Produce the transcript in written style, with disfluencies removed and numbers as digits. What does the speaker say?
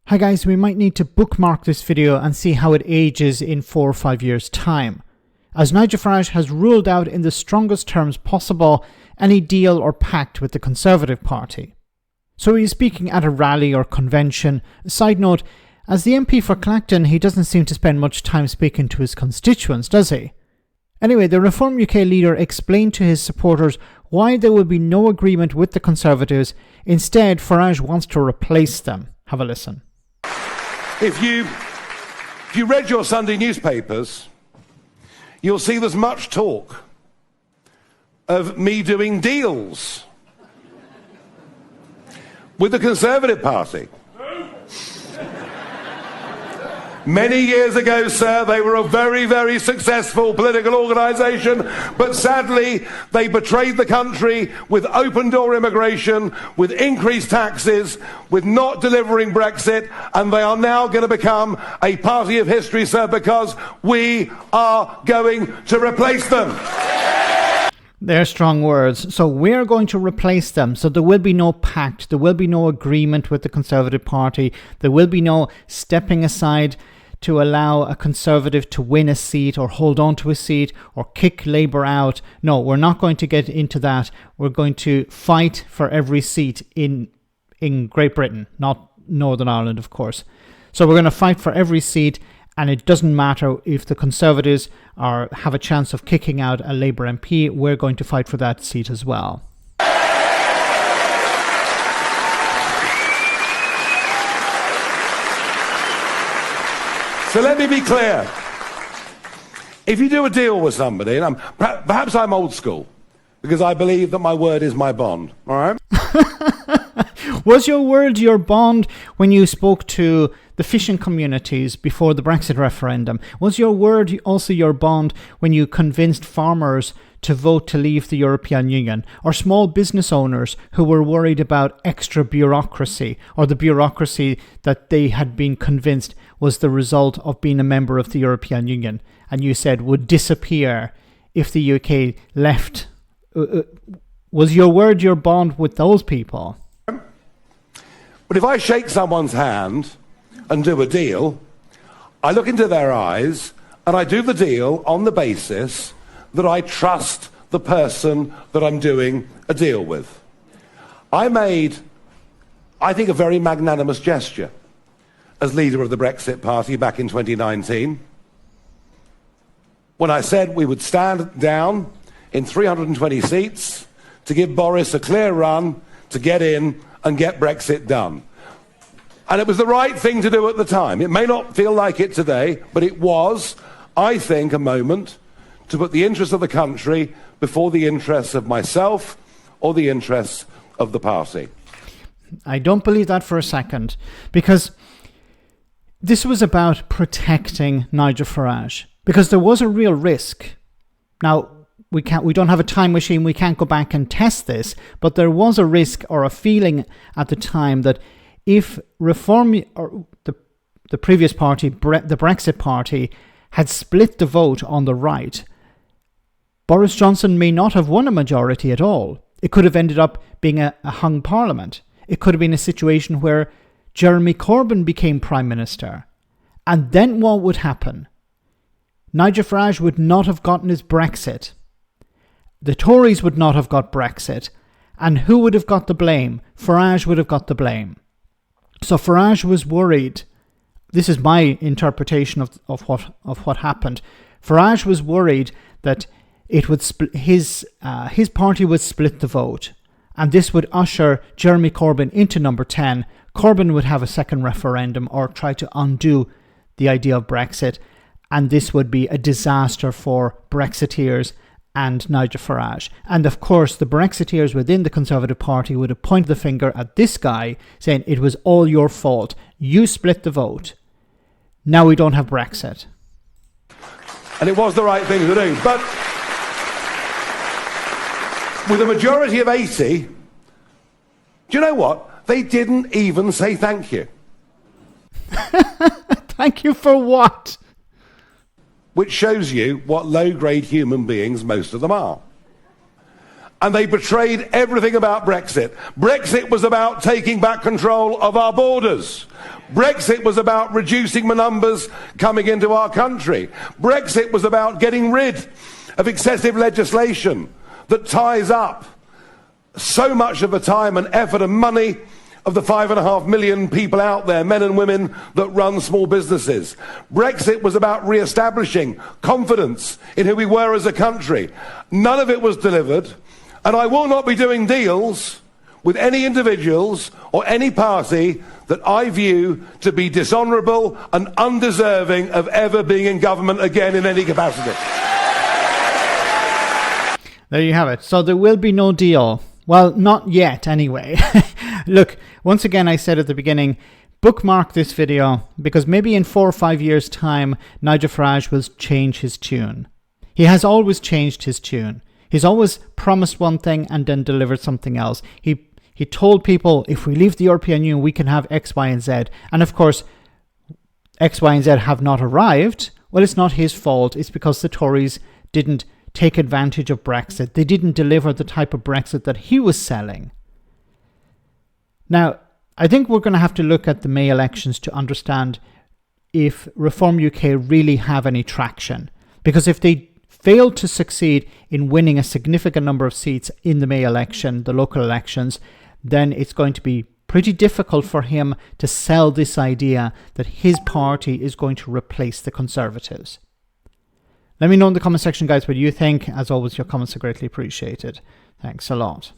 Hi guys, we might need to bookmark this video and see how it ages in 4 or 5 years' time, as Nigel Farage has ruled out in the strongest terms possible any deal or pact with the Conservative Party. So he is speaking at a rally or convention. A side note, as the MP for Clacton, he doesn't seem to spend much time speaking to his constituents, does he? Anyway, the Reform UK leader explained to his supporters why there will be no agreement with the Conservatives. Instead, Farage wants to replace them. Have a listen. If you read your Sunday newspapers, you'll see there's much talk of me doing deals with the Conservative Party. Many years ago, sir, they were a very, very successful political organisation, but sadly they betrayed the country with open-door immigration, with increased taxes, with not delivering Brexit, and they are now going to become a party of history, sir, because we are going to replace them. They're strong words. So we're going to replace them. So there will be no pact. There will be no agreement with the Conservative Party. There will be no stepping aside to allow a Conservative to win a seat or hold on to a seat or kick Labour out. No, we're not going to get into that. We're going to fight for every seat in Great Britain, not Northern Ireland, of course. So we're going to fight for every seat, and it doesn't matter if the Conservatives have a chance of kicking out a Labour MP. We're going to fight for that seat as well. So let me be clear. If you do a deal with somebody, and perhaps I'm old school, because I believe that my word is my bond, all right? Was your word your bond when you spoke to the fishing communities before the Brexit referendum? Was your word also your bond when you convinced farmers to vote to leave the European Union, or small business owners who were worried about extra bureaucracy, or the bureaucracy that they had been convinced was the result of being a member of the European Union, and you said would disappear if the UK left? Was your word your bond with those people? But if I shake someone's hand and do a deal, I look into their eyes and I do the deal on the basis that I trust the person that I'm doing a deal with. I made, I think, a very magnanimous gesture as leader of the Brexit Party back in 2019 when I said we would stand down in 320 seats to give Boris a clear run to get in and get Brexit done. And it was the right thing to do at the time. It may not feel like it today, but it was, I think, a moment to put the interests of the country before the interests of myself or the interests of the party. I don't believe that for a second, because this was about protecting Nigel Farage, because there was a real risk. Now, we don't have a time machine, we can't go back and test this, but there was a risk or a feeling at the time that if Reform or the previous party, the Brexit Party, had split the vote on the right, Boris Johnson may not have won a majority at all. It could have ended up being a hung parliament. It could have been a situation where Jeremy Corbyn became Prime Minister. And then what would happen? Nigel Farage would not have gotten his Brexit. The Tories would not have got Brexit. And who would have got the blame? Farage would have got the blame. So Farage was worried. This is my interpretation of what happened. Farage was worried that it would his party would split the vote, and this would usher Jeremy Corbyn into number 10. Corbyn would have a second referendum or try to undo the idea of Brexit, and this would be a disaster for Brexiteers and Nigel Farage. And of course, the Brexiteers within the Conservative Party would have pointed the finger at this guy, saying it was all your fault. You split the vote. Now we don't have Brexit. And it was the right thing to do. But with a majority of 80, do you know what? They didn't even say thank you. Thank you for what? Which shows you what low-grade human beings most of them are. and they betrayed everything about Brexit. Brexit was about taking back control of our borders. Brexit was about reducing the numbers coming into our country. Brexit was about getting rid of excessive legislation that ties up so much of the time and effort and money of the 5.5 million people out there, men and women, that run small businesses. Brexit was about re-establishing confidence in who we were as a country. None of it was delivered, and I will not be doing deals with any individuals or any party that I view to be dishonourable and undeserving of ever being in government again in any capacity. There you have it. So there will be no deal. Well, not yet anyway. Look, once again, I said at the beginning, bookmark this video because maybe in 4 or 5 years' time, Nigel Farage will change his tune. He has always changed his tune. He's always promised one thing and then delivered something else. He told people, if we leave the European Union, we can have X, Y, and Z. And of course, X, Y, and Z have not arrived. Well, it's not his fault. It's because the Tories didn't take advantage of Brexit. They didn't deliver the type of Brexit that he was selling. Now, I think we're going to have to look at the May elections to understand if Reform UK really have any traction. Because if they fail to succeed in winning a significant number of seats in the May election, the local elections, then it's going to be pretty difficult for him to sell this idea that his party is going to replace the Conservatives. Let me know in the comment section, guys, what you think. As always, your comments are greatly appreciated. Thanks a lot.